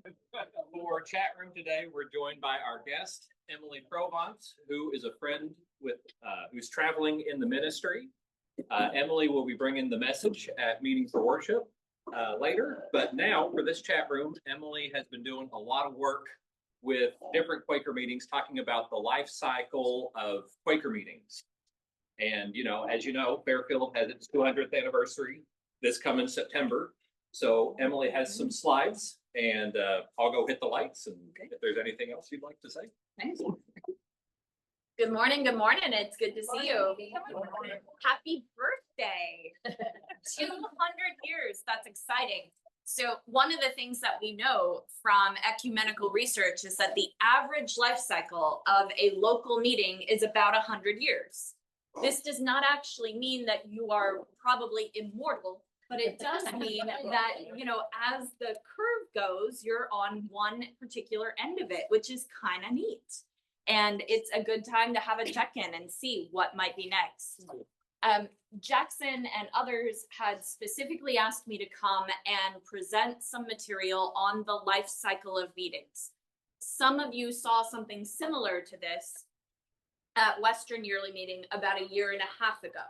For our chat room today, we're joined by our guest, Emily Provance, who is a friend with who's traveling in the ministry. Emily will be bringing the message at Meeting for Worship later, but now for this chat room, Emily has been doing a lot of work with different Quaker meetings, talking about the life cycle of Quaker meetings. And, as you know, Fairfield has its 200th anniversary this coming September. So Emily has some slides, and I'll go hit the lights. And if there's anything else you'd like to say. Thank you. Good morning. Good morning. It's good to see you. Happy birthday. 200 years. That's exciting. So one of the things that we know from ecumenical research is that the average life cycle of a local meeting is about 100 years. This does not actually mean that you are probably immortal, but it does mean that, as the curve goes, you're on one particular end of it, which is kind of neat. And it's a good time to have a check-in and see what might be next. Jackson and others had specifically asked me to come and present some material on the life cycle of meetings. Some of you saw something similar to this at Western Yearly Meeting about a year and a half ago.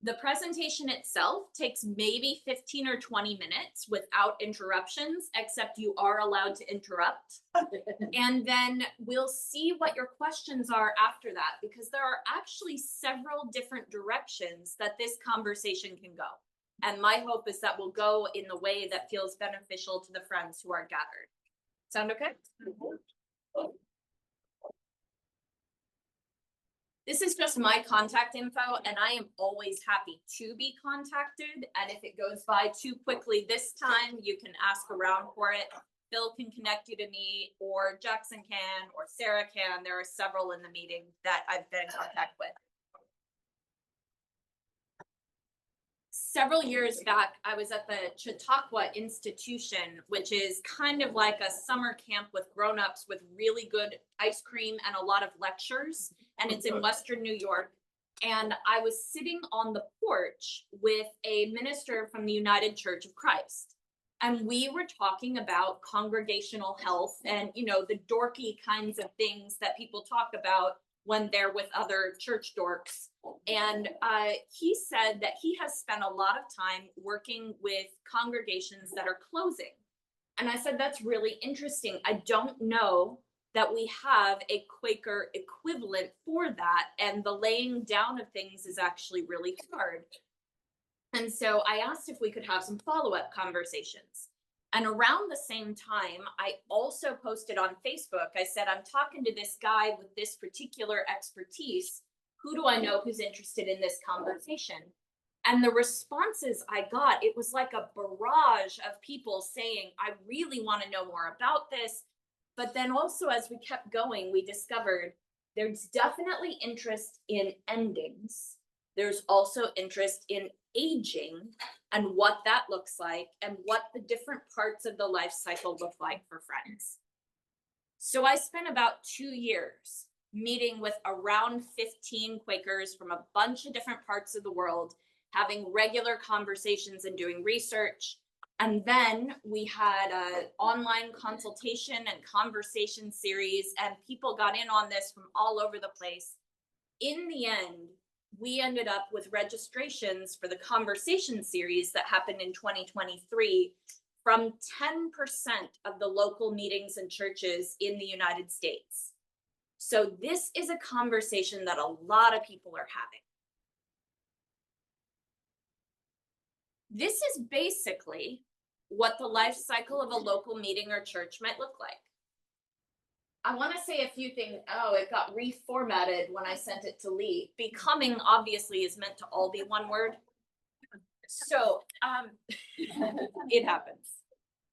The presentation itself takes maybe 15 or 20 minutes without interruptions, except you are allowed to interrupt. And then we'll see what your questions are after that, because there are actually several different directions that this conversation can go. And my hope is that we'll go in the way that feels beneficial to the friends who are gathered. Sound okay? This is just my contact info, and I am always happy to be contacted. And if it goes by too quickly this time, you can ask around for it. Phil can connect you to me, or Jackson can, or Sarah can. There are several in the meeting that I've been in contact with. Several years back, I was at the Chautauqua Institution, which is kind of like a summer camp with grown-ups with really good ice cream and a lot of lectures. And it's in Western New York. And I was sitting on the porch with a minister from the United Church of Christ. And we were talking about congregational health and, the dorky kinds of things that people talk about when they're with other church dorks. And he said that he has spent a lot of time working with congregations that are closing. And I said, that's really interesting. I don't know that we have a Quaker equivalent for that. And the laying down of things is actually really hard. And so I asked if we could have some follow-up conversations. And around the same time, I also posted on Facebook, I said, I'm talking to this guy with this particular expertise. Who do I know who's interested in this conversation? And the responses I got, it was like a barrage of people saying, I really want to know more about this. But then also, as we kept going, we discovered there's definitely interest in endings. There's also interest in aging and what that looks like and what the different parts of the life cycle look like for friends. So I spent about 2 years meeting with around 15 Quakers from a bunch of different parts of the world, having regular conversations and doing research. And then we had an online consultation and conversation series, and people got in on this from all over the place. In the end, we ended up with registrations for the conversation series that happened in 2023 from 10% of the local meetings and churches in the United States. So this is a conversation that a lot of people are having. This is basically what the life cycle of a local meeting or church might look like. I want to say a few things. Oh, it got reformatted when I sent it to Lee. Becoming obviously is meant to all be one word. So it happens.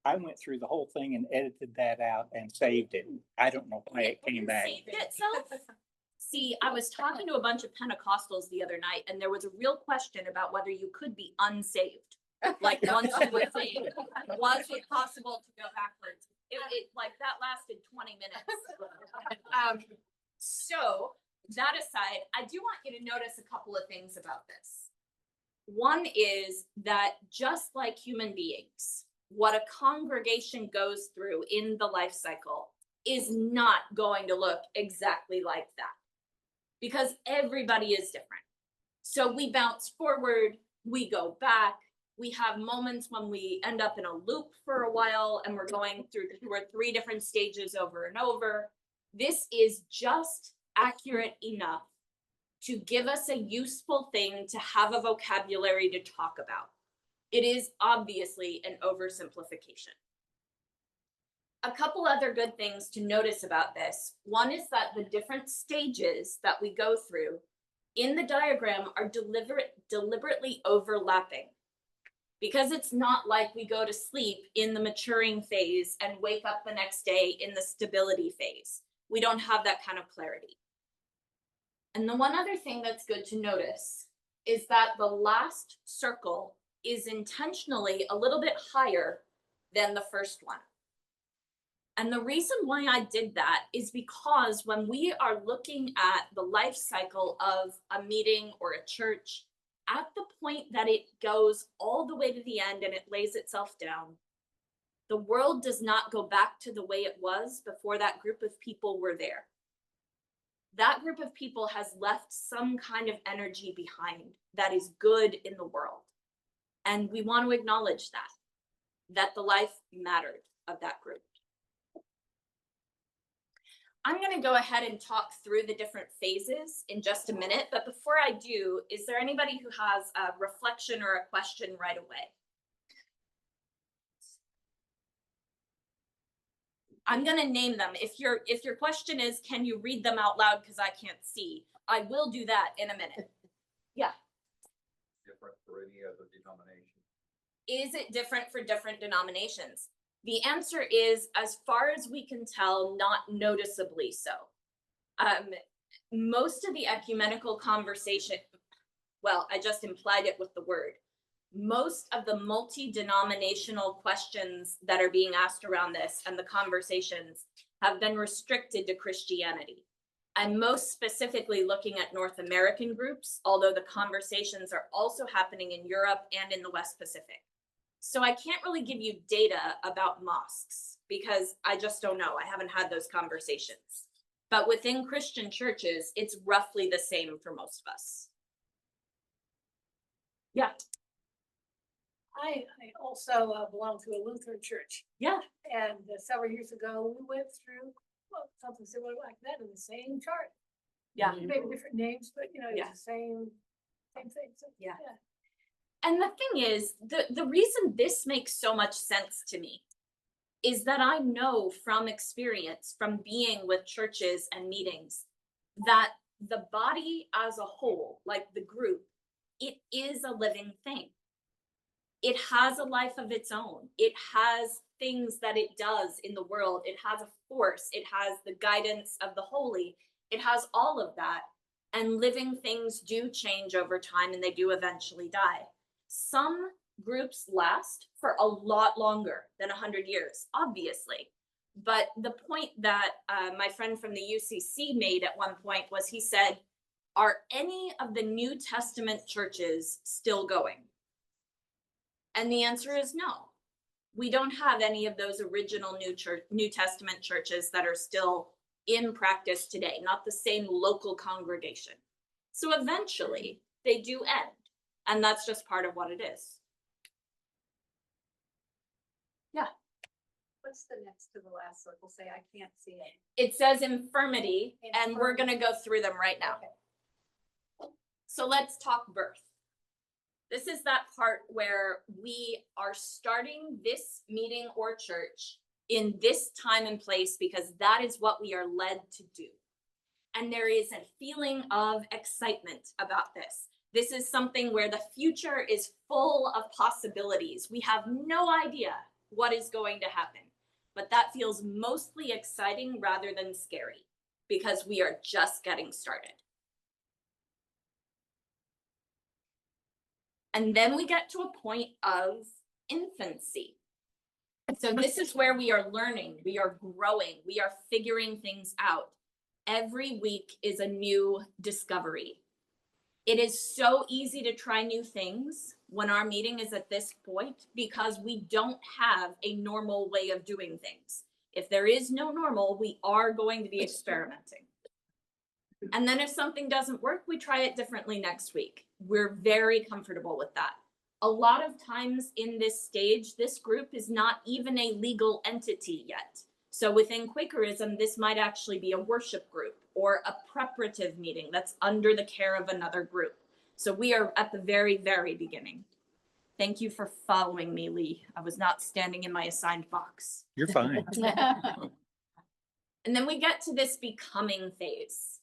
I went through the whole thing and edited that out and saved it. I don't know why it came back. Saved itself? See, I was talking to a bunch of Pentecostals the other night, and there was a real question about whether you could be unsaved. Like once you were saved, was it possible to go backwards? It like that lasted 20 minutes. So that aside, I do want you to notice a couple of things about this. One is that just like human beings, what a congregation goes through in the life cycle is not going to look exactly like that, because everybody is different. So we bounce forward, we go back, we have moments when we end up in a loop for a while and we're going through 2 or 3 different stages over and over. This is just accurate enough to give us a useful thing to have a vocabulary to talk about. It is obviously an oversimplification. A couple other good things to notice about this. One is that the different stages that we go through in the diagram are deliberately overlapping, because it's not like we go to sleep in the maturing phase and wake up the next day in the stability phase. We don't have that kind of clarity. And the one other thing that's good to notice is that the last circle is intentionally a little bit higher than the first one. And the reason why I did that is because when we are looking at the life cycle of a meeting or a church, at the point that it goes all the way to the end and it lays itself down, the world does not go back to the way it was before that group of people were there. That group of people has left some kind of energy behind that is good in the world. And we want to acknowledge that the life mattered of that group. I'm going to go ahead and talk through the different phases in just a minute, but before I do, is there anybody who has a reflection or a question right away? I'm going to name them. If your question is, can you read them out loud because I can't see, I will do that in a minute. Yeah. Different for any other denomination? Is it different for different denominations? The answer is, as far as we can tell, not noticeably so. Most of the ecumenical conversation, well, I just implied it with the word. Most of the multi-denominational questions that are being asked around this and the conversations have been restricted to Christianity. I'm most specifically looking at North American groups, although the conversations are also happening in Europe and in the West Pacific. So I can't really give you data about mosques because I just don't know. I haven't had those conversations. But within Christian churches, it's roughly the same for most of us. Yeah. I also belong to a Lutheran church. Yeah. And several years ago, we went through something similar like that in the same chart. Yeah. Maybe different names, but you know, Yeah. it's the same thing. So, Yeah. And the thing is, the reason this makes so much sense to me is that I know from experience, from being with churches and meetings, that the body as a whole, like the group, it is a living thing. It has a life of its own. It has things that it does in the world. It has a force. It has the guidance of the holy. It has all of that. And living things do change over time and they do eventually die. Some groups last for a lot longer than 100 years, obviously. But the point that my friend from the UCC made at one point was, he said, are any of the New Testament churches still going? And the answer is no. We don't have any of those original New Testament churches that are still in practice today, not the same local congregation. So eventually they do end. And that's just part of what it is. Yeah. What's the next to the last circle say? I can't see it. It says infirmity, and we're going to go through them right now. Okay. So let's talk birth. This is that part where we are starting this meeting or church in this time and place because that is what we are led to do. And there is a feeling of excitement about this. This is something where the future is full of possibilities. We have no idea what is going to happen, but that feels mostly exciting rather than scary because we are just getting started. And then we get to a point of infancy. So this is where we are learning, we are growing, we are figuring things out. Every week is a new discovery. It is so easy to try new things when our meeting is at this point because we don't have a normal way of doing things. If there is no normal, we are going to be experimenting. And then if something doesn't work, we try it differently next week. We're very comfortable with that. A lot of times in this stage, this group is not even a legal entity yet. So within Quakerism, this might actually be a worship group or a preparative meeting that's under the care of another group. So we are at the very, very beginning. Thank you for following me, Lee. I was not standing in my assigned box. You're fine. And then we get to this becoming phase.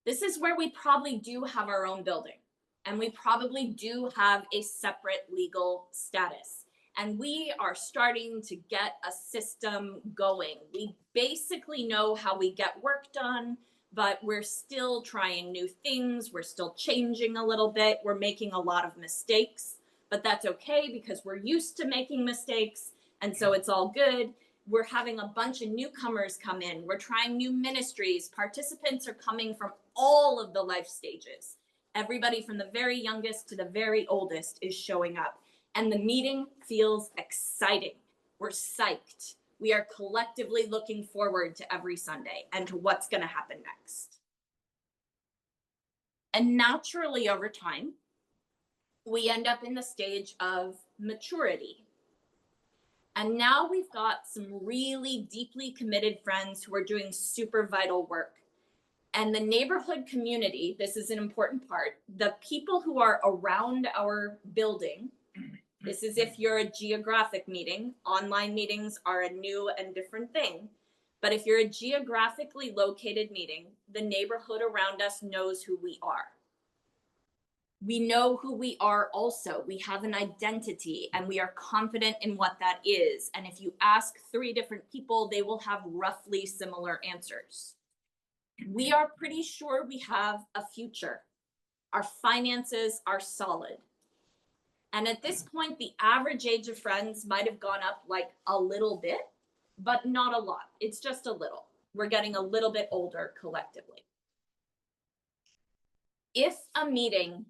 This is where we probably do have our own building, and we probably do have a separate legal status. And we are starting to get a system going. We basically know how we get work done, but we're still trying new things. We're still changing a little bit. We're making a lot of mistakes, but that's okay because we're used to making mistakes. And so it's all good. We're having a bunch of newcomers come in. We're trying new ministries. Participants are coming from all of the life stages. Everybody from the very youngest to the very oldest is showing up. And the meeting feels exciting. We're psyched. We are collectively looking forward to every Sunday and to what's going to happen next. And naturally, over time, we end up in the stage of maturity. And now we've got some really deeply committed friends who are doing super vital work. And the neighborhood community, this is an important part, the people who are around our building, this is if you're a geographic meeting. Online meetings are a new and different thing. But if you're a geographically located meeting, the neighborhood around us knows who we are. We know who we are also. We have an identity and we are confident in what that is. And if you ask 3 different people, they will have roughly similar answers. We are pretty sure we have a future. Our finances are solid. And at this point, the average age of friends might have gone up like a little bit, but not a lot. It's just a little. We're getting a little bit older collectively. If a meeting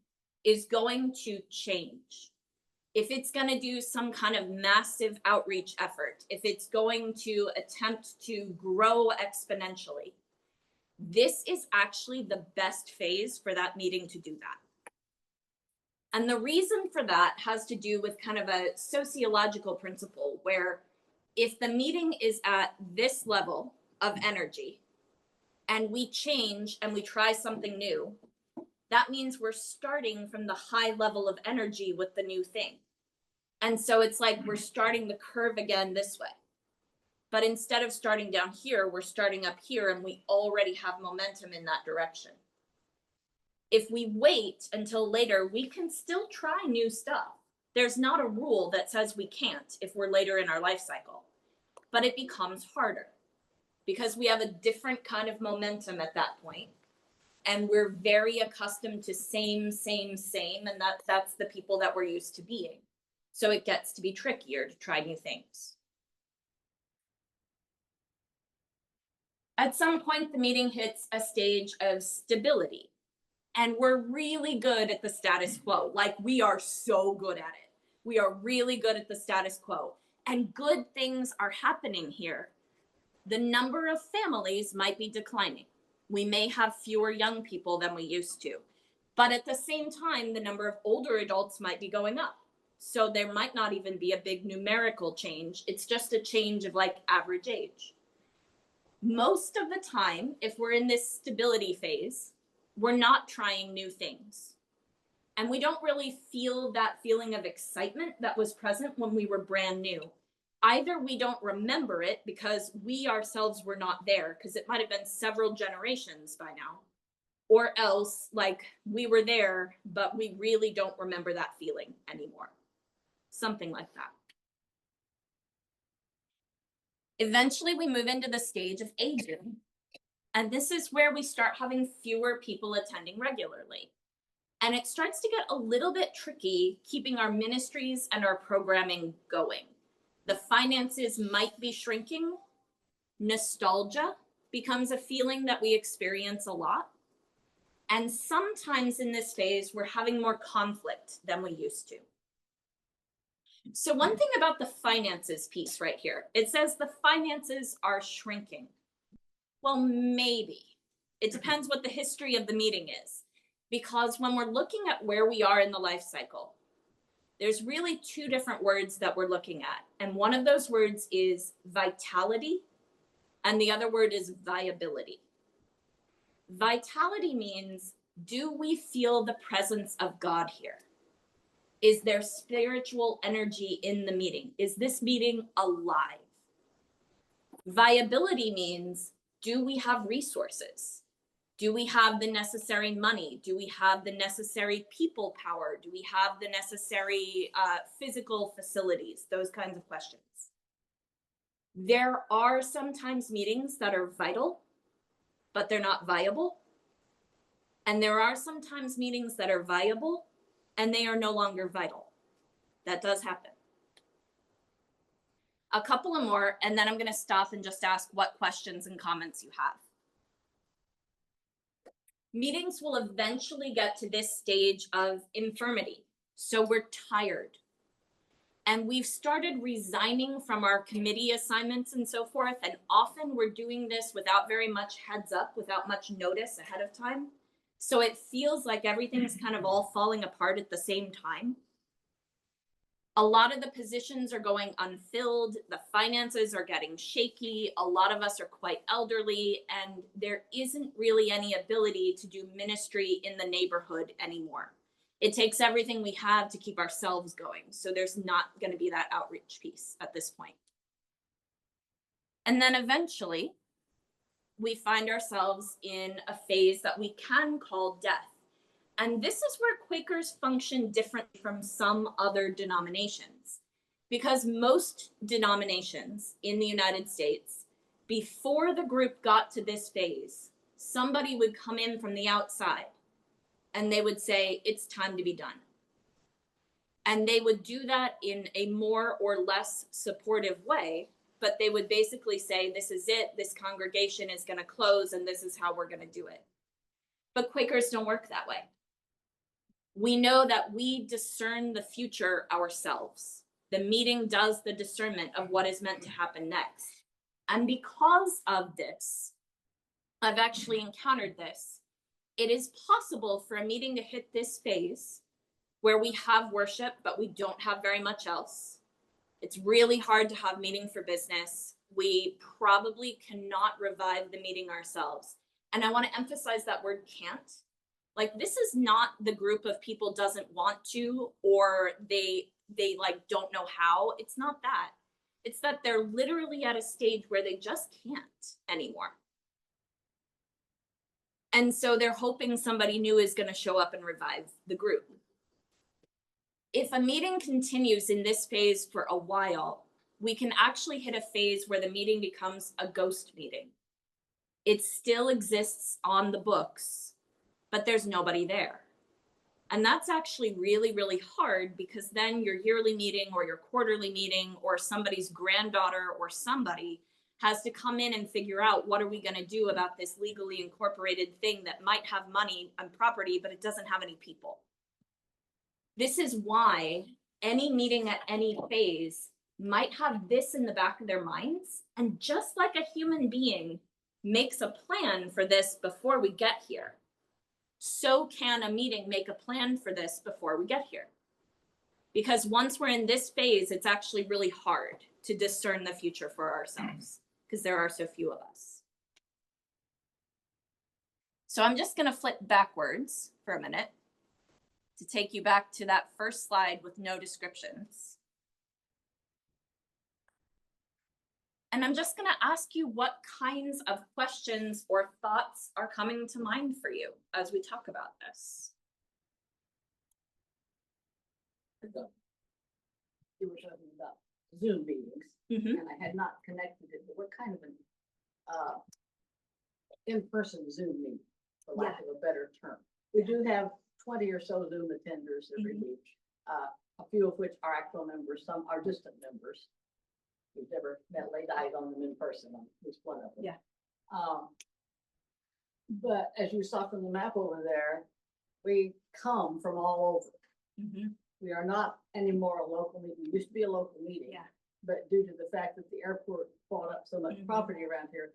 is going to change, if it's going to do some kind of massive outreach effort, if it's going to attempt to grow exponentially, this is actually the best phase for that meeting to do that. And the reason for that has to do with kind of a sociological principle where if the meeting is at this level of energy and we change and we try something new, that means we're starting from the high level of energy with the new thing. And so it's like we're starting the curve again this way. But instead of starting down here, we're starting up here and we already have momentum in that direction. If we wait until later, we can still try new stuff. There's not a rule that says we can't if we're later in our life cycle, but it becomes harder because we have a different kind of momentum at that point. And we're very accustomed to same, and that's the people that we're used to being. So it gets to be trickier to try new things. At some point, the meeting hits a stage of stability. And we're really good at the status quo. Like, we are so good at it. We are really good at the status quo. And good things are happening here. The number of families might be declining. We may have fewer young people than we used to. But at the same time, the number of older adults might be going up. So there might not even be a big numerical change. It's just a change of like average age. Most of the time, if we're in this stability phase, we're not trying new things. And we don't really feel that feeling of excitement that was present when we were brand new. Either we don't remember it because we ourselves were not there, because it might have been several generations by now, or else like we were there, but we really don't remember that feeling anymore. Something like that. Eventually we move into the stage of aging. And this is where we start having fewer people attending regularly. And it starts to get a little bit tricky keeping our ministries and our programming going. The finances might be shrinking. Nostalgia becomes a feeling that we experience a lot. And sometimes in this phase, we're having more conflict than we used to. So one thing about the finances piece right here, it says the finances are shrinking. Well, maybe. It depends what the history of the meeting is. Because when we're looking at where we are in the life cycle, there's really two different words that we're looking at. And one of those words is vitality, and the other word is viability. Vitality means, do we feel the presence of God here? Is there spiritual energy in the meeting? Is this meeting alive? Viability means, do we have resources? Do we have the necessary money? Do we have the necessary people power? Do we have the necessary physical facilities? Those kinds of questions. There are sometimes meetings that are vital, but they're not viable. And there are sometimes meetings that are viable and they are no longer vital. That does happen. A couple of more, and then I'm going to stop and just ask what questions and comments you have. Meetings will eventually get to this stage of infirmity. So we're tired. And we've started resigning from our committee assignments and so forth. And often we're doing this without very much heads up, without much notice ahead of time. So it feels like everything's kind of all falling apart at the same time. A lot of the positions are going unfilled. The finances are getting shaky. A lot of us are quite elderly, and there isn't really any ability to do ministry in the neighborhood anymore. It takes everything we have to keep ourselves going. So there's not going to be that outreach piece at this point. And then eventually, we find ourselves in a phase that we can call death. And this is where Quakers function differently from some other denominations, because most denominations in the United States, before the group got to this phase, somebody would come in from the outside and they would say, it's time to be done. And they would do that in a more or less supportive way, but they would basically say, this is it, this congregation is going to close, and this is how we're going to do it. But Quakers don't work that way. We know that we discern the future ourselves. The meeting does the discernment of what is meant to happen next. And because of this, I've actually encountered this. It is possible for a meeting to hit this phase where we have worship, but we don't have very much else. It's really hard to have meeting for business. We probably cannot revive the meeting ourselves. And I want to emphasize that word can't. Like, this is not the group of people doesn't want to, or they like don't know how. It's not that. It's that they're literally at a stage where they just can't anymore. And so they're hoping somebody new is going to show up and revive the group. If a meeting continues in this phase for a while, we can actually hit a phase where the meeting becomes a ghost meeting. It still exists on the books, but there's nobody there. And that's actually really, really hard, because then your yearly meeting or your quarterly meeting or somebody's granddaughter or somebody has to come in and figure out, what are we going to do about this legally incorporated thing that might have money and property, but it doesn't have any people. This is why any meeting at any phase might have this in the back of their minds. And just like a human being makes a plan for this before we get here, so can a meeting make a plan for this before we get here. Because once we're in this phase, it's actually really hard to discern the future for ourselves, because there are so few of us. So I'm just going to flip backwards for a minute to take you back to that first slide with no descriptions. And I'm just going to ask you what kinds of questions or thoughts are coming to mind for you as we talk about this. You were talking about Zoom meetings, Mm-hmm. and I had not connected it, but what kind of an in-person Zoom meeting, for lack of a better term? We do have 20 or so Zoom attenders every week, a few of which are actual members, some are distant members. We've never met late eyed on them in person, on at least one of them. Yeah. But as you saw from the map over there, we come from all over. We are not anymore a local meeting. We used to be a local meeting. Yeah. But due to the fact that the airport bought up so much Mhm. property around here,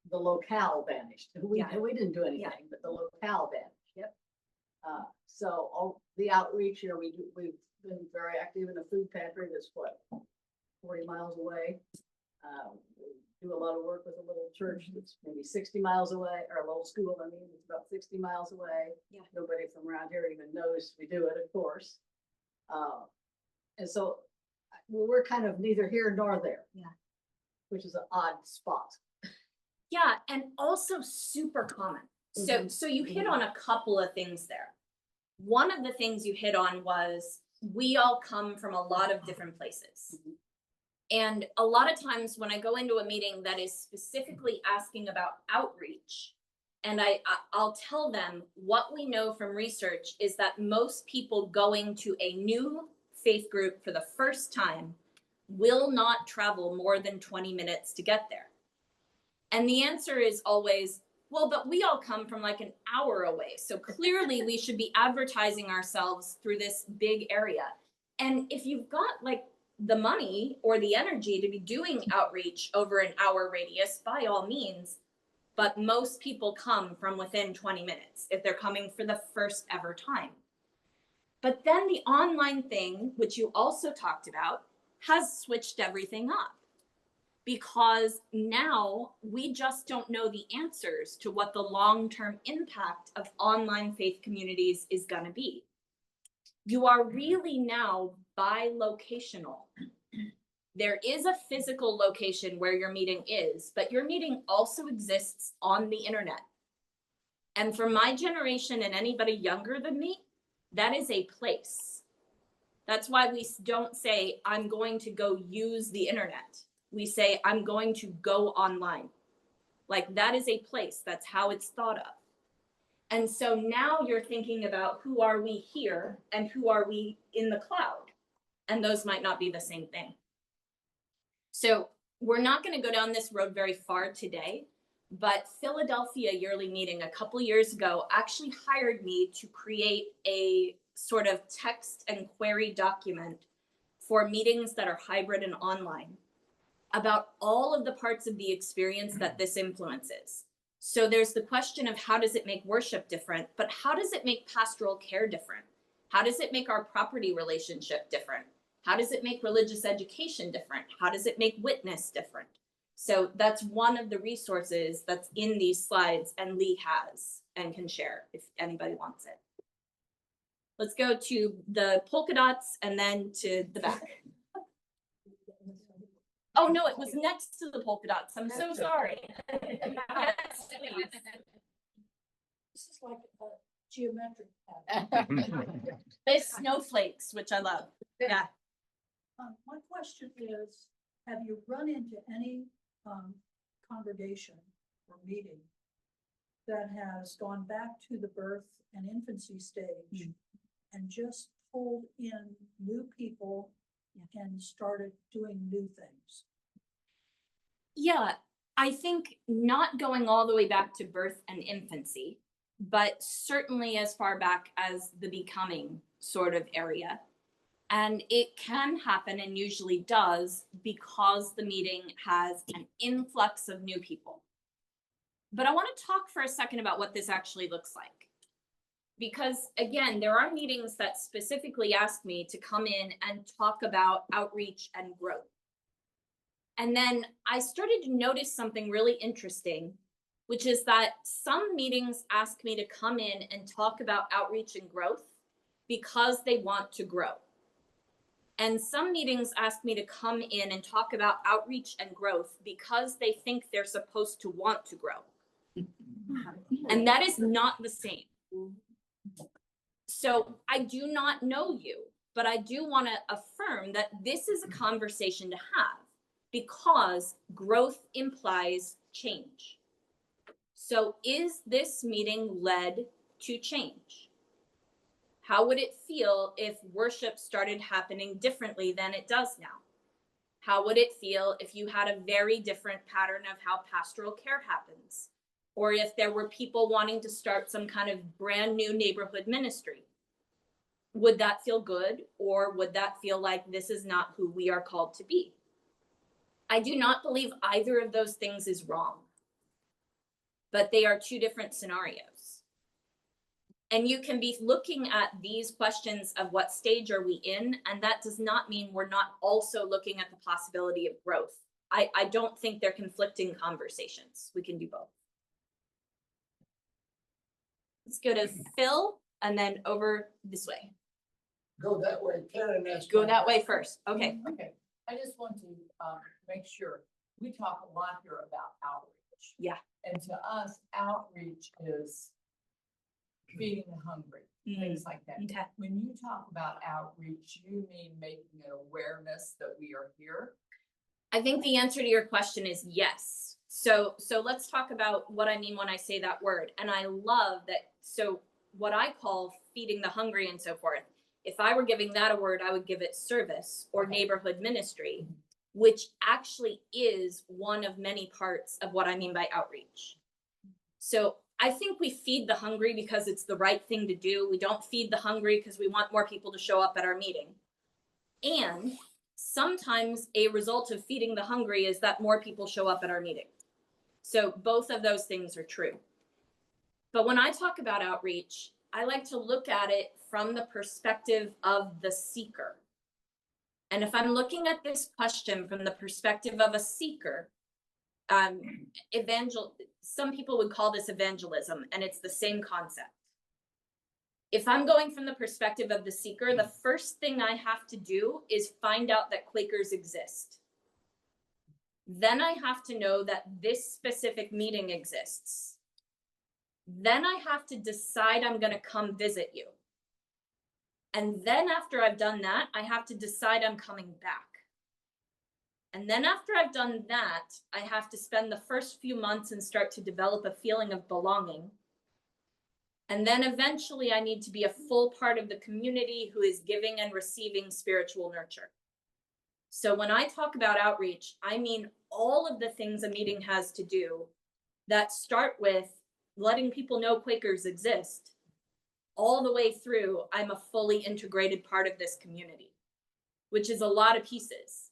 the locale vanished. We Yeah. didn't do anything, but the locale vanished. Yep. So all the outreach, we've been very active in a food pantry that's 40 miles away. We do a lot of work with a little church that's maybe 60 miles away, or a little school, it's about 60 miles away. Yeah. Nobody from around here even knows we do it, of course. And so we're kind of neither here nor there. Yeah. Which is an odd spot. Yeah, and also super common. So, Mhm. so you hit on a couple of things there. One of the things you hit on was we all come from a lot of different places. Mhm. And a lot of times when I go into a meeting that is specifically asking about outreach, and I'll tell them what we know from research is that most people going to a new faith group for the first time will not travel more than 20 minutes to get there. And the answer is always, well, but we all come from like an hour away. So clearly we should be advertising ourselves through this big area. And if you've got like the money or the energy to be doing outreach over an hour radius, by all means, but most people come from within 20 minutes if they're coming for the first ever time. But then the online thing, which you also talked about, has switched everything up. Because now we just don't know the answers to what the long-term impact of online faith communities is going to be. You are really now bi-locational. There is a physical location where your meeting is, but your meeting also exists on the internet. And for my generation and anybody younger than me, that is a place. That's why we don't say, I'm going to go use the internet. We say, I'm going to go online. Like that is a place. That's how it's thought of. And so now you're thinking about who are we here and who are we in the cloud? And those might not be the same thing. So we're not going to go down this road very far today, but Philadelphia Yearly Meeting a couple years ago actually hired me to create a sort of text and query document for meetings that are hybrid and online about all of the parts of the experience that this influences. So there's the question of how does it make worship different, but how does it make pastoral care different? How does it make our property relationship different? How does it make religious education different? How does it make witness different? So that's one of the resources that's in these slides and Lee has and can share if anybody wants it. Let's go to the polka dots and then to the back. Oh, no, it was next to the polka dots. I'm so sorry. Yes, please. This is like a geometric pattern. There's snowflakes, which I love. Yeah. My question is, have you run into any congregation or meeting that has gone back to the birth and infancy stage and just pulled in new people and started doing new things? Yeah, I think not going all the way back to birth and infancy, but certainly as far back as the becoming sort of area. And it can happen and usually does because the meeting has an influx of new people. But I want to talk for a second about what this actually looks like. Because again, there are meetings that specifically ask me to come in and talk about outreach and growth. And then I started to notice something really interesting, which is that some meetings ask me to come in and talk about outreach and growth because they want to grow. And some meetings ask me to come in and talk about outreach and growth because they think they're supposed to want to grow. And that is not the same. So I do not know you, but I do want to affirm that this is a conversation to have because growth implies change. So is this meeting led to change? How would it feel if worship started happening differently than it does now? How would it feel if you had a very different pattern of how pastoral care happens? or if there were people wanting to start some kind of brand new neighborhood ministry. Would that feel good, or would that feel like this is not who we are called to be? I do not believe either of those things is wrong, but they are two different scenarios. And you can be looking at these questions of what stage are we in, and that does not mean we're not also looking at the possibility of growth. I don't think they're conflicting conversations. We can do both. Let's go to Phil and then over this way. Go that way, Karen, that's. Go that way first. Okay. Okay, I just want to, make sure, we talk a lot here about outreach. Yeah. And to us, outreach is feeding the hungry, things like that. Okay. When you talk about outreach, you mean making an awareness that we are here? I think the answer to your question is yes. So let's talk about what I mean when I say that word. And I love that. So what I call feeding the hungry and so forth, if I were giving that a word, I would give it service or neighborhood ministry, which actually is one of many parts of what I mean by outreach. So I think we feed the hungry because it's the right thing to do. We don't feed the hungry because we want more people to show up at our meeting. And sometimes a result of feeding the hungry is that more people show up at our meeting. So both of those things are true. But when I talk about outreach, I like to look at it from the perspective of the seeker. And if I'm looking at this question from the perspective of a seeker, some people would call this evangelism, and it's the same concept. If I'm going from the perspective of the seeker, the first thing I have to do is find out that Quakers exist. Then I have to know that this specific meeting exists. Then I have to decide I'm going to come visit you. And then after I've done that, I have to decide I'm coming back. And then after I've done that, I have to spend the first few months and start to develop a feeling of belonging. And then eventually I need to be a full part of the community who is giving and receiving spiritual nurture. So when I talk about outreach, I mean all of the things a meeting has to do that start with letting people know Quakers exist, all the way through I'm a fully integrated part of this community, which is a lot of pieces.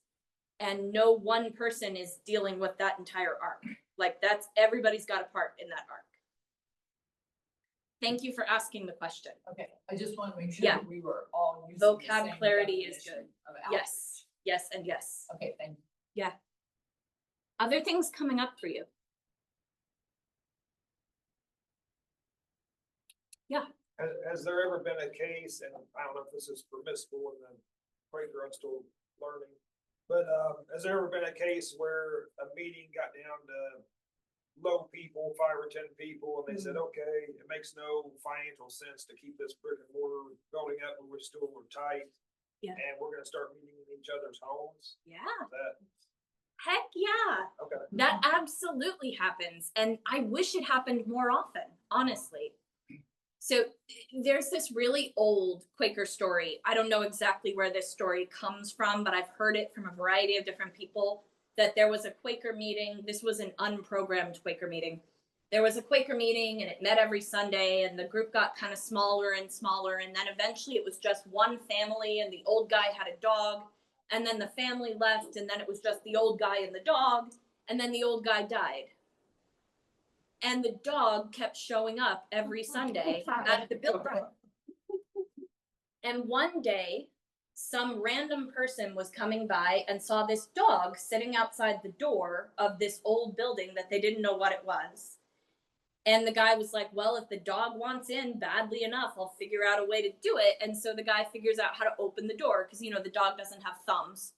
And no one person is dealing with that entire arc. Like that's, everybody's got a part in that arc. Thank you for asking the question. Okay, I just want to make sure Yeah. that we were all using Vocab the same clarity is definition good. of outreach. Yes, yes, and yes. Okay, thank you. Other things coming up for you? Has there ever been a case, and I don't know if this is permissible in the Quaker, I'm still learning, but has there ever been a case where a meeting got down to low people, 5 or 10 people, and they said, okay, it makes no financial sense to keep this brick and mortar going up, and we're tight. Yeah. And we're gonna start meeting in each other's homes? Yeah. That, Heck yeah. okay. That absolutely happens. And I wish it happened more often, honestly. So there's this really old Quaker story. I don't know exactly where this story comes from, but I've heard it from a variety of different people, that there was a Quaker meeting. This was an unprogrammed Quaker meeting. There was a Quaker meeting and it met every Sunday, and the group got kind of smaller and smaller. And then eventually it was just one family, and the old guy had a dog. And then the family left, and then it was just the old guy and the dog. And then the old guy died. And the dog kept showing up every Sunday at the building. And one day, some random person was coming by and saw this dog sitting outside the door of this old building that they didn't know what it was. And the guy was like, well, if the dog wants in badly enough, I'll figure out a way to do it. And so the guy figures out how to open the door because, you know, the dog doesn't have thumbs.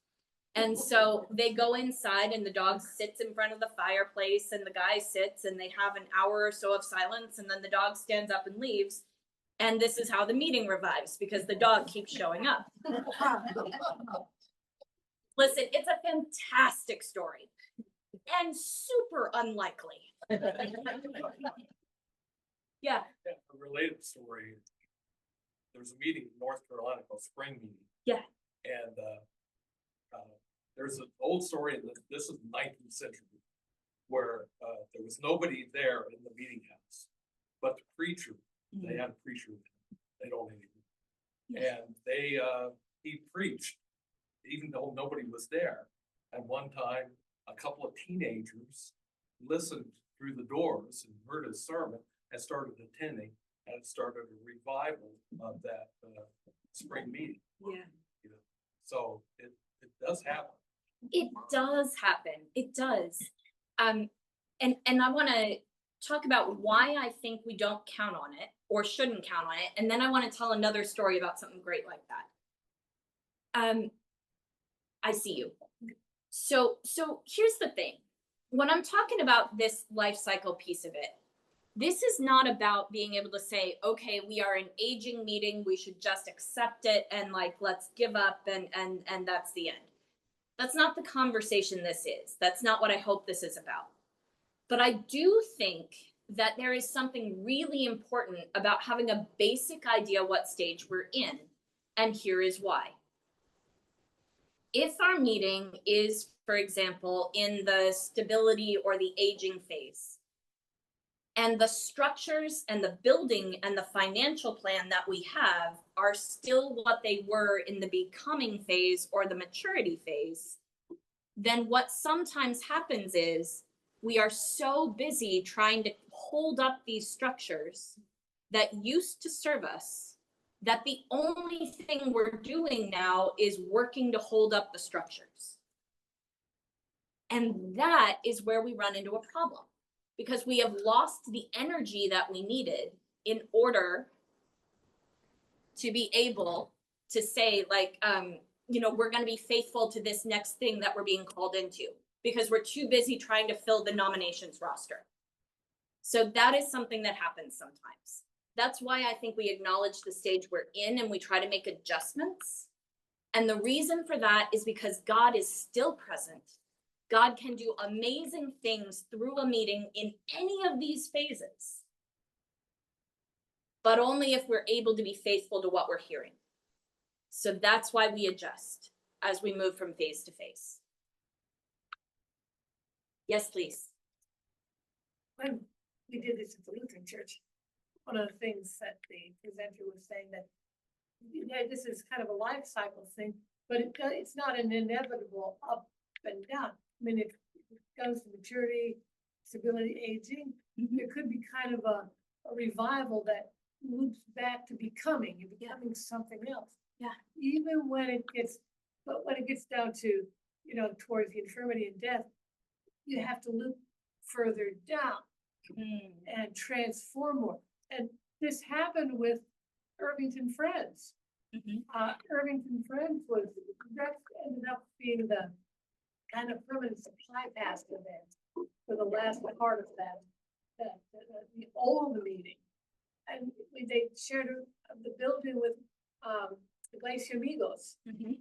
And so they go inside and the dog sits in front of the fireplace and the guy sits and they have an hour or so of silence, and then the dog stands up and leaves. And this is how the meeting revives because the dog keeps showing up. Listen, it's a fantastic story and super unlikely. Yeah. A related story. There's a meeting in North Carolina called Spring Meeting. Yeah. And there's an old story, and this is the 19th century, where there was nobody there in the meeting house, but the preacher, they had a preacher, they don't anymore. And he preached, even though nobody was there. At one time, a couple of teenagers listened through the doors and heard his sermon and started attending, and it started a revival of that spring meeting. Yeah. You know, so it does happen. It does happen. It does. And I want to talk about why I think we don't count on it or shouldn't count on it. And then I want to tell another story about something great like that. I see you. So here's the thing. When I'm talking about this life cycle piece of it, this is not about being able to say, okay, we are an aging meeting, we should just accept it and like, let's give up and that's the end. That's not the conversation this is. That's not what I hope this is about. But I do think that there is something really important about having a basic idea what stage we're in. And here is why. If our meeting is, for example, in the stability or the aging phase, and the structures and the building and the financial plan that we have are still what they were in the becoming phase or the maturity phase, then what sometimes happens is we are so busy trying to hold up these structures that used to serve us that the only thing we're doing now is working to hold up the structures. And that is where we run into a problem, because we have lost the energy that we needed in order to be able to say, like, we're going to be faithful to this next thing that we're being called into, because we're too busy trying to fill the nominations roster. So that is something that happens sometimes. That's why I think we acknowledge the stage we're in and we try to make adjustments. And the reason for that is because God is still present. God can do amazing things through a meeting in any of these phases, but only if we're able to be faithful to what we're hearing. So that's why we adjust as we move from phase to phase. Yes, please. When we did this at the Lutheran Church, one of the things that the presenter was saying that this is kind of a life cycle thing, but it's not an inevitable up and down. I mean, if it goes to maturity, stability, aging, there could be kind of a revival that loops back to becoming something else. Yeah. Even when it gets down to, towards the infirmity and death, you have to loop further down and transform more. And this happened with Irvington Friends. Irvington Friends ended up being the kind of permanent supply pass event for the last part of the old meeting. And they shared the building with the Glacier Amigos. And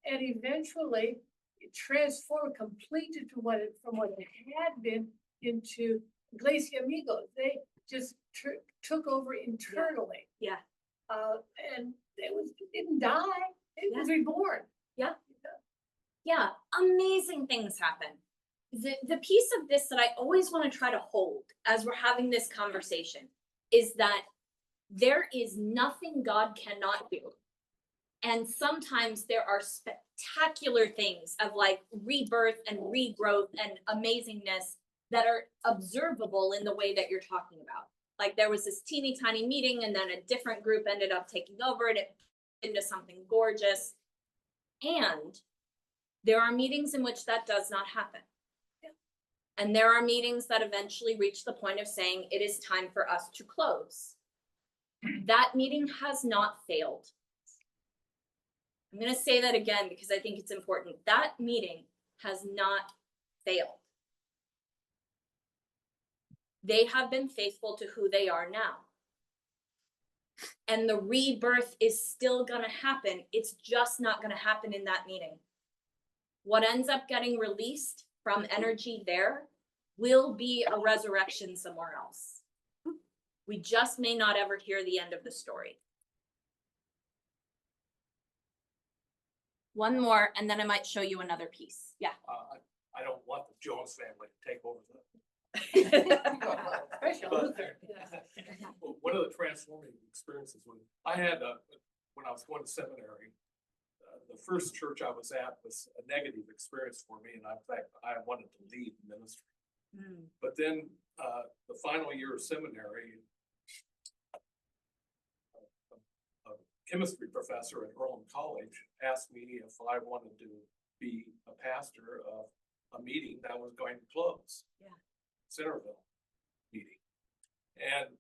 eventually it transformed completely from what it had been into Glacier Amigos. They just took over internally. Yeah. And it didn't die. It was reborn. Yeah. Yeah. Amazing things happen. The piece of this that I always want to try to hold as we're having this conversation is that there is nothing God cannot do. And sometimes there are spectacular things of like rebirth and regrowth and amazingness that are observable in the way that you're talking about. Like there was this teeny tiny meeting and then a different group ended up taking over and it into something gorgeous. And there are meetings in which that does not happen. Yeah. And there are meetings that eventually reach the point of saying it is time for us to close. That meeting has not failed. I'm going to say that again because I think it's important. That meeting has not failed. They have been faithful to who they are now. And the rebirth is still going to happen. It's just not going to happen in that meeting. What ends up getting released from energy there will be a resurrection somewhere else. We just may not ever hear the end of the story. One more, and then I might show you another piece. Yeah. I don't want the Jones family to take over Especially But- Luther. Well, one of the transforming experiences when I had, when I was going to seminary, the first church I was at was a negative experience for me, and in fact, I wanted to leave ministry. But then, the final year of seminary, a chemistry professor at Earlham College asked me if I wanted to be a pastor of a meeting that was going to close. Yeah. Centerville meeting. And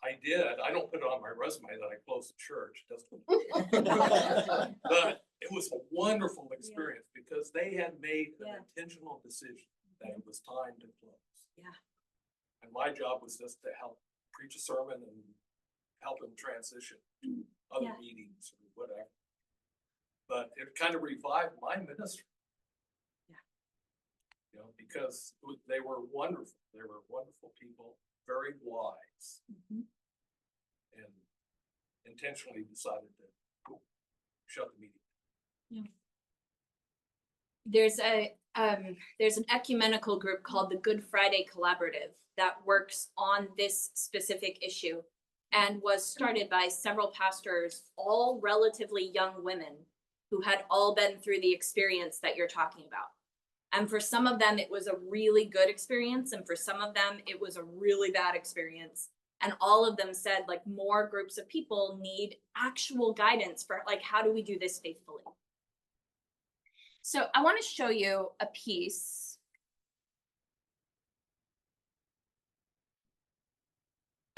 I did. I don't put it on my resume that I closed the church, doesn't. But it was a wonderful experience because they had made an Yeah. intentional decision that it was time to close. Yeah. And my job was just to help preach a sermon and help them transition to other Yeah. meetings or whatever. But it kind of revived my ministry. Yeah. You know, because they were wonderful. They were wonderful people, very wise, and intentionally decided to shut the meeting. There's an ecumenical group called the Good Friday Collaborative that works on this specific issue and was started by several pastors, all relatively young women who had all been through the experience that you're talking about. And for some of them, it was a really good experience. And for some of them, it was a really bad experience. And all of them said, like, more groups of people need actual guidance for, like, how do we do this faithfully? So I want to show you a piece.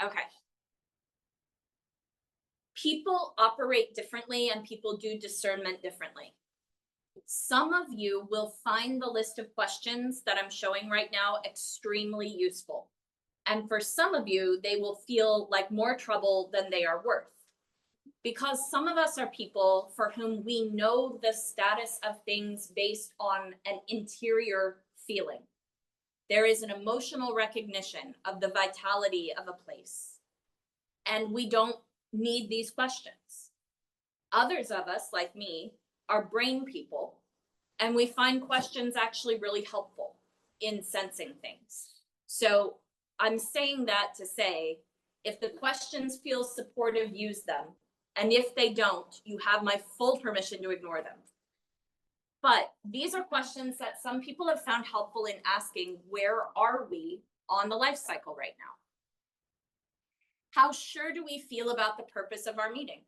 Okay. People operate differently and people do discernment differently. Some of you will find the list of questions that I'm showing right now extremely useful. And for some of you, they will feel like more trouble than they are worth. Because some of us are people for whom we know the status of things based on an interior feeling. There is an emotional recognition of the vitality of a place. And we don't need these questions. Others of us, like me, are brain people, and we find questions actually really helpful in sensing things. So I'm saying that to say, if the questions feel supportive, use them. And if they don't, you have my full permission to ignore them. But these are questions that some people have found helpful in asking, where are we on the life cycle right now? How sure do we feel about the purpose of our meeting?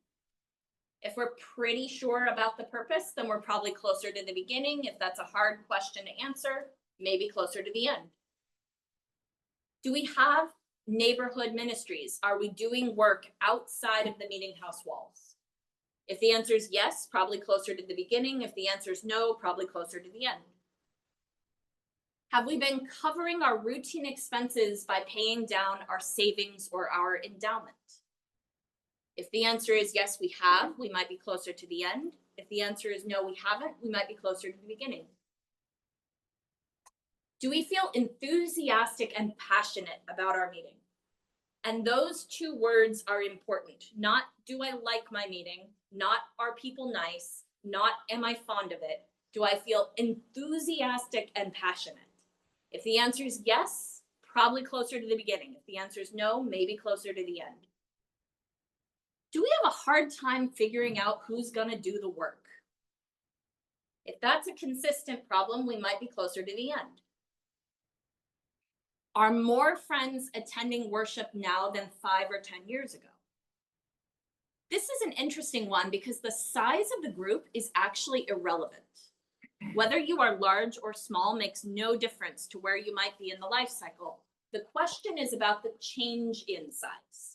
If we're pretty sure about the purpose, then we're probably closer to the beginning. If that's a hard question to answer, maybe closer to the end. Do we have neighborhood ministries? Are we doing work outside of the meeting house walls? If the answer is yes, probably closer to the beginning. If the answer is no, probably closer to the end. Have we been covering our routine expenses by paying down our savings or our endowment? If the answer is yes, we have, we might be closer to the end. If the answer is no, we haven't, we might be closer to the beginning. Do we feel enthusiastic and passionate about our meeting? And those two words are important. Not do I like my meeting, not are people nice, not am I fond of it. Do I feel enthusiastic and passionate? If the answer is yes, probably closer to the beginning. If the answer is no, maybe closer to the end. Do we have a hard time figuring out who's going to do the work? If that's a consistent problem, we might be closer to the end. Are more friends attending worship now than 5 or 10 years ago? This is an interesting one because the size of the group is actually irrelevant. Whether you are large or small makes no difference to where you might be in the life cycle. The question is about the change in size.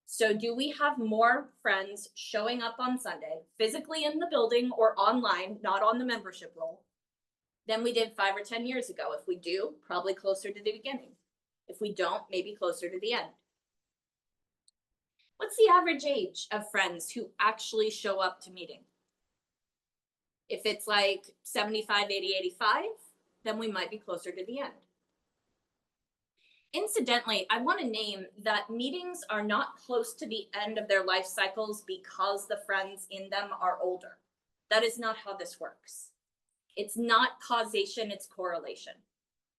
So do we have more friends showing up on Sunday, physically in the building or online, not on the membership roll, than we did 5 or 10 years ago? If we do, probably closer to the beginning. If we don't, maybe closer to the end. What's the average age of friends who actually show up to meeting? If it's like 75, 80, 85, then we might be closer to the end. Incidentally, I want to name that meetings are not close to the end of their life cycles because the friends in them are older. That is not how this works. It's not causation, it's correlation.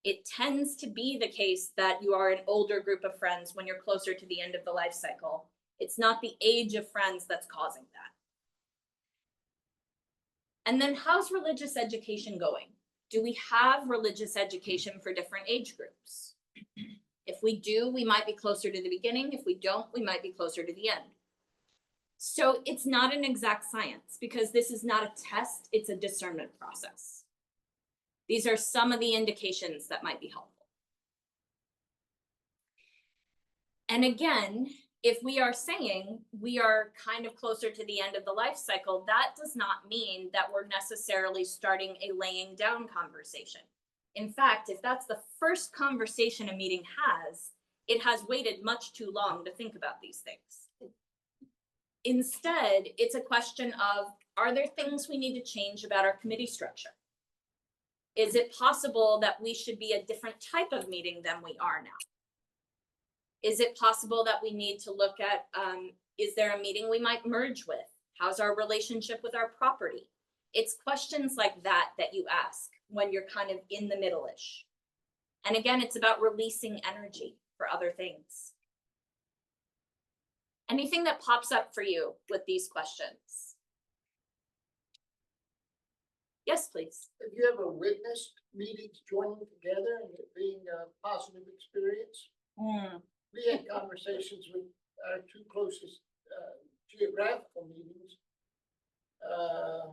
It tends to be the case that you are an older group of friends when you're closer to the end of the life cycle. It's not the age of friends that's causing that. And then how's religious education going? Do we have religious education for different age groups? If we do, we might be closer to the beginning. If we don't, we might be closer to the end. So it's not an exact science because this is not a test, it's a discernment process. These are some of the indications that might be helpful. And again, if we are saying we are kind of closer to the end of the life cycle, that does not mean that we're necessarily starting a laying down conversation. In fact, if that's the first conversation a meeting has, it has waited much too long to think about these things. Instead, it's a question of, are there things we need to change about our committee structure? Is it possible that we should be a different type of meeting than we are now? Is it possible that we need to look at, is there a meeting we might merge with? How's our relationship with our property? It's questions like that that you ask when you're kind of in the middle-ish. And again, it's about releasing energy for other things. Anything that pops up for you with these questions? Yes, please. Have you ever witnessed meetings joining together and it being a positive experience? We had conversations with our two closest geographical meetings. I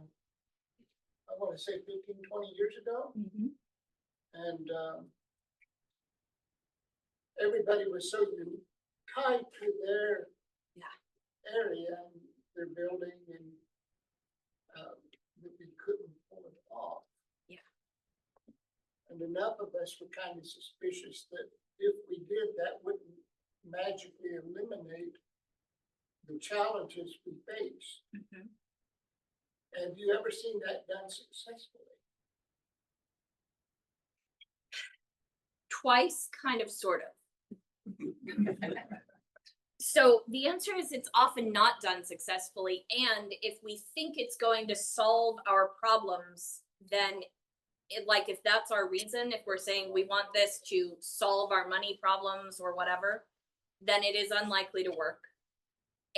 want to say 15, 20 years ago. And everybody was so tied to their area and their building and that we couldn't pull it off. And enough of us were kind of suspicious that if we did, that wouldn't magically eliminate the challenges we face. Have you ever seen that done successfully? Twice, kind of, sort of. So the answer is it's often not done successfully. And if we think it's going to solve our problems, then if that's our reason, if we're saying we want this to solve our money problems or whatever, then it is unlikely to work.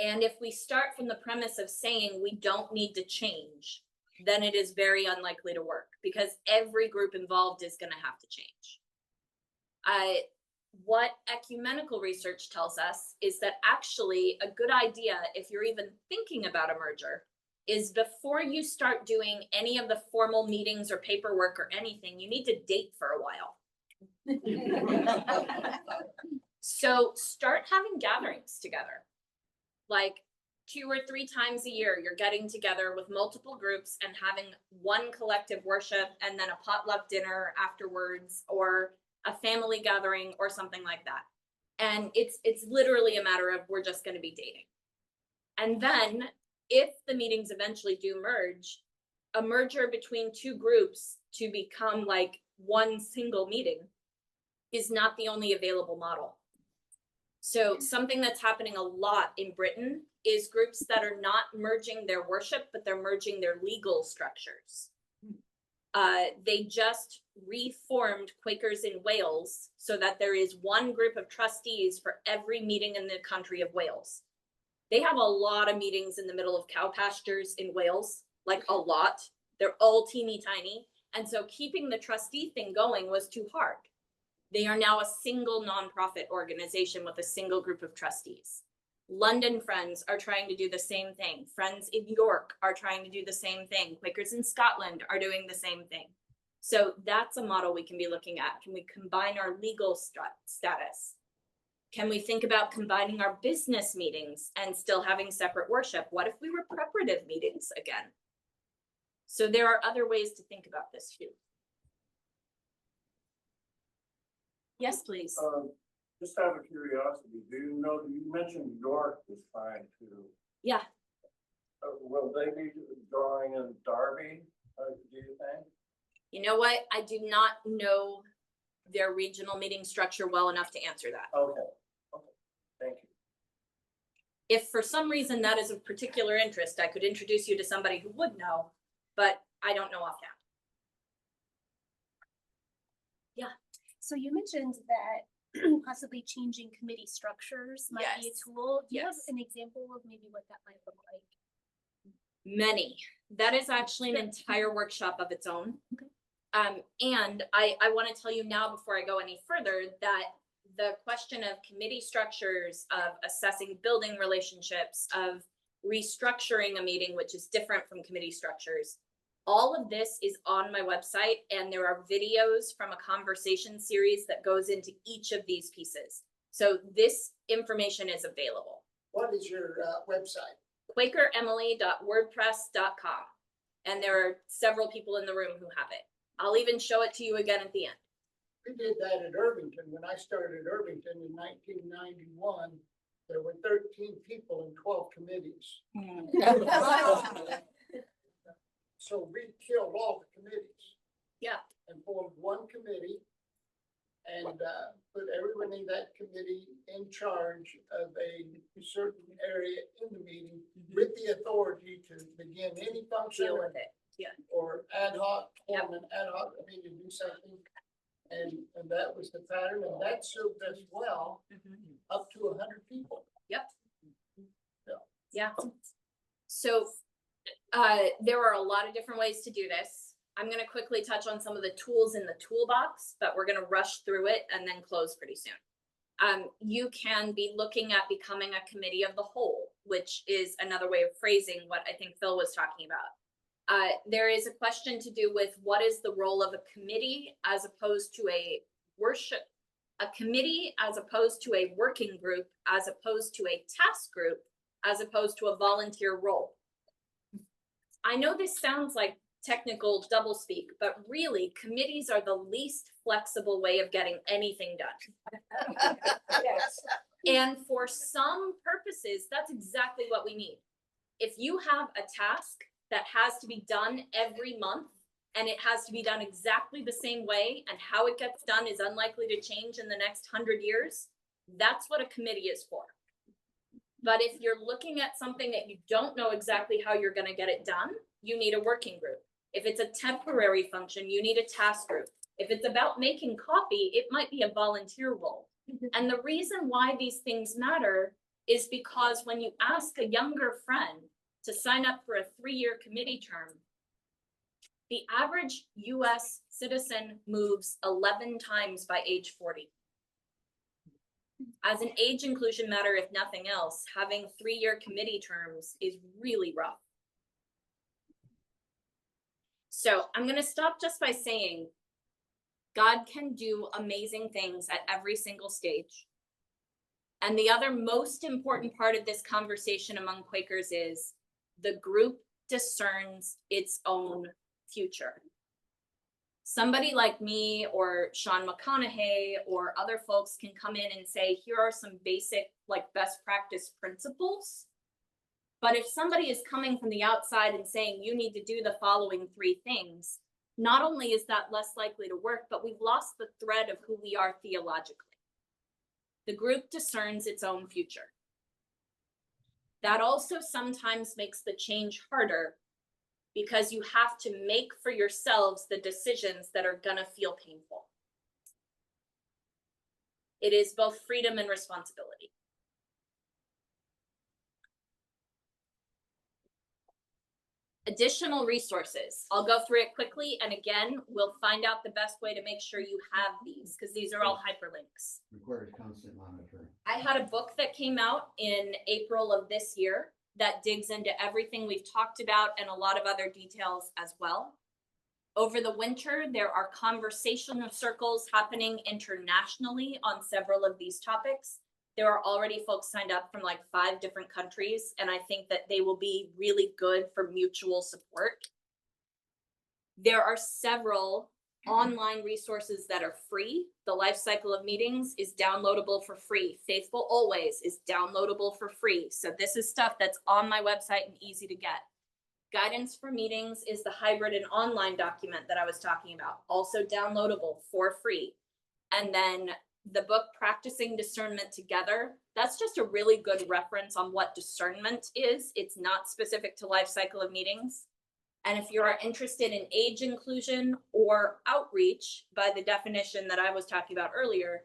And if we start from the premise of saying we don't need to change, then it is very unlikely to work because every group involved is going to have to change. What ecumenical research tells us is that actually a good idea, if you're even thinking about a merger, is before you start doing any of the formal meetings or paperwork or anything, you need to date for a while. So start having gatherings together. Like 2 or 3 times a year, you're getting together with multiple groups and having one collective worship and then a potluck dinner afterwards, or a family gathering or something like that. And it's literally a matter of we're just going to be dating. And then if the meetings eventually do merge, a merger between 2 groups to become like one single meeting is not the only available model. So something that's happening a lot in Britain is groups that are not merging their worship, but they're merging their legal structures. They just reformed Quakers in Wales so that there is one group of trustees for every meeting in the country of Wales. They have a lot of meetings in the middle of cow pastures in Wales, like a lot. They're all teeny tiny. And so keeping the trustee thing going was too hard. They are now a single nonprofit organization with a single group of trustees. London Friends are trying to do the same thing. Friends in York are trying to do the same thing. Quakers in Scotland are doing the same thing. So that's a model we can be looking at. Can we combine our legal status? Can we think about combining our business meetings and still having separate worship? What if we were preparative meetings again? So there are other ways to think about this too. Yes, please. Just out of curiosity, do you know, you mentioned York was trying to. Yeah. Will they be drawing in Derby, do you think? You know what? I do not know their regional meeting structure well enough to answer that. Okay, thank you. If for some reason that is of particular interest, I could introduce you to somebody who would know, but I don't know offhand. Yeah. So you mentioned that possibly changing committee structures might be a Yes. tool. Do you have Yes. an example of maybe what that might look like? Many. That is actually an entire workshop of its own. Okay. And I want to tell you now before I go any further that the question of committee structures, of assessing building relationships, of restructuring a meeting, which is different from committee structures, all of this is on my website, and there are videos from a conversation series that goes into each of these pieces. So this information is available. What is your website? QuakerEmily.wordpress.com. And there are several people in the room who have it. I'll even show it to you again at the end. We did that at Irvington. When I started Irvington in 1991, there were 13 people in 12 committees. So we killed all the committees. Yeah. And formed one committee and put everyone in that committee in charge of a certain area in the meeting with the authority to begin any function Deal with it. Yeah. or ad hoc, form an ad hoc committee to do something. And that was the pattern, and that served us well up to 100 people. Yep. Yeah. Yeah. So there are a lot of different ways to do this. I'm going to quickly touch on some of the tools in the toolbox, but we're going to rush through it and then close pretty soon. You can be looking at becoming a committee of the whole, which is another way of phrasing what I think Phil was talking about. There is a question to do with what is the role of a committee as opposed to a committee as opposed to a working group, as opposed to a task group, as opposed to a volunteer role. I know this sounds like technical doublespeak, but really committees are the least flexible way of getting anything done. Yes. And for some purposes, that's exactly what we need. If you have a task that has to be done every month, and it has to be done exactly the same way, and how it gets done is unlikely to change in the next 100 years, that's what a committee is for. But if you're looking at something that you don't know exactly how you're going to get it done, you need a working group. If it's a temporary function, you need a task group. If it's about making coffee, it might be a volunteer role. And the reason why these things matter is because when you ask a younger friend to sign up for a 3-year committee term, the average US citizen moves 11 times by age 40. As an age inclusion matter, if nothing else, having 3-year committee terms is really rough. So I'm going to stop just by saying God can do amazing things at every single stage. And the other most important part of this conversation among Quakers is the group discerns its own future. Somebody like me or Sean McConaughey or other folks can come in and say, here are some basic like best practice principles. But if somebody is coming from the outside and saying, you need to do the following 3 things, not only is that less likely to work, but we've lost the thread of who we are theologically. The group discerns its own future. That also sometimes makes the change harder because you have to make for yourselves the decisions that are gonna feel painful. It is both freedom and responsibility. Additional resources. I'll go through it quickly, and again, we'll find out the best way to make sure you have these, because these are all hyperlinks. Requires constant monitoring. I had a book that came out in April of this year that digs into everything we've talked about and a lot of other details as well. Over the winter, there are conversational circles happening internationally on several of these topics. There are already folks signed up from like 5 different countries, and I think that they will be really good for mutual support. There are several online resources that are free. The Life Cycle of Meetings is downloadable for free. Faithful Always is downloadable for free. So this is stuff that's on my website and easy to get. Guidance for Meetings is the hybrid and online document that I was talking about, also downloadable for free. And then the book Practicing Discernment Together, that's just a really good reference on what discernment is. It's not specific to Life Cycle of Meetings. And if you are interested in age inclusion or outreach, by the definition that I was talking about earlier,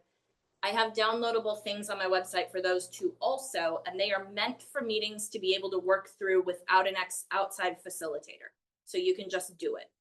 I have downloadable things on my website for those two also, and they are meant for meetings to be able to work through without an outside facilitator. So you can just do it.